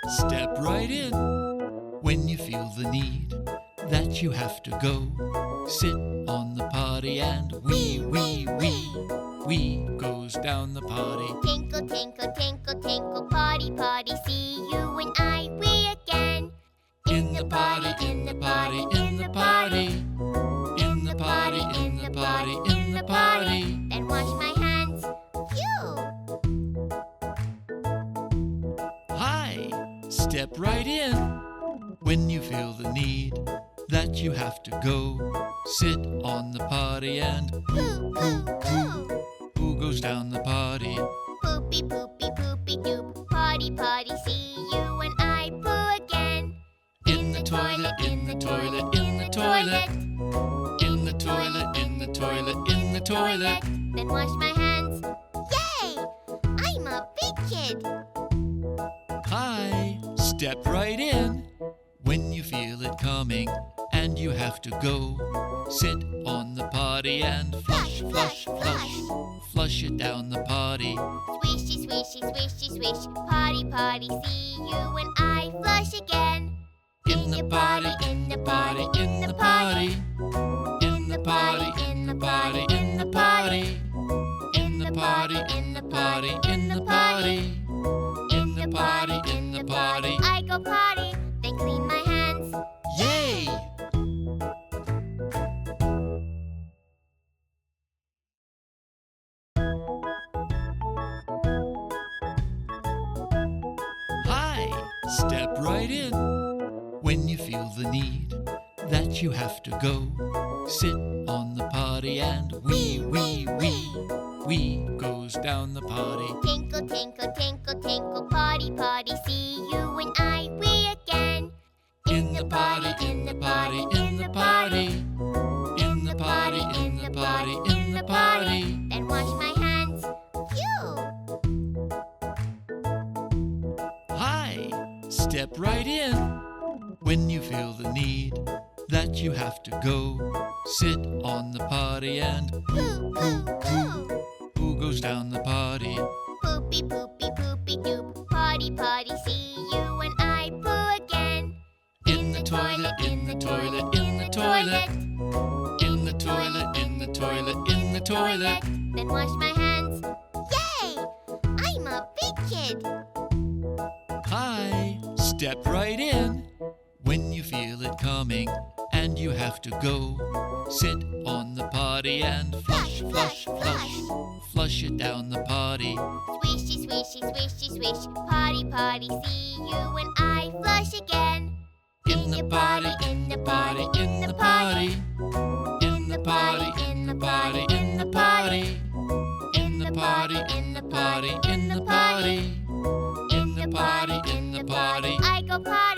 Step right in when you feel the need that you have to go. Sit on the potty and wee goes down the potty. Tinkle, tinkle, tinkle, tinkle, potty, potty, see you and I wee again. In the potty, in the potty, in the potty. In the potty, in the potty, in the potty. Then wash my hands. Phew! Hi! Step right in when you feel the need that you have to go. Sit on the potty and Poo, poo, poo. poo goes down the potty. Poopy, poopy, poopy, doop. Potty, potty, see you and I poo again. In the toilet, in the toilet, in the toilet. In the toilet, in the toilet, in the toilet. Then wash my hands. Yay! I'm a big kid. Hi! Step right in when you feel it coming and you have to go. Sit on the potty and flush, flush, flush. Flush it down the potty. Swishy, swishy, swishy, swish. Potty, potty, see you and I flush again. In the potty, in the potty, in the potty. In the potty, in the potty, in the potty. In the potty, in the potty, in the potty. In the potty, in the potty. I go potty, then clean my hands. Yay! Hi! Step right in when you feel the need that you have to go. Sit on the potty and wee goes down the potty. Tinkle, tinkle, tinkle, tinkle, potty, potty, see you and I wee again. In the potty, in the potty, in the potty. In the potty, in the potty, in the potty. Then wash my hands. Phew! Hi! Step right in when you feel the need that you have to go. Sit on the potty and Poo, poo, poo. poo goes down the potty. Poopy, poopy, poopy, doop. Potty, potty, see you and I poo again. In the toilet, in the toilet, in the toilet. In the toilet, in the toilet, in the toilet. Then wash my hands. Yay! I'm a big kid. Hi! Step right in when you feel it coming and you have to go. Sit on the potty and flush, flush, flush. Flush it down the potty. Swishy, swishy, swishy, swish. Potty, potty, see you and I flush again. In the potty, in the potty, in the potty. In the potty, in the potty, in the potty. In the potty, in the potty, in the potty. In the potty, in the potty. I go potty.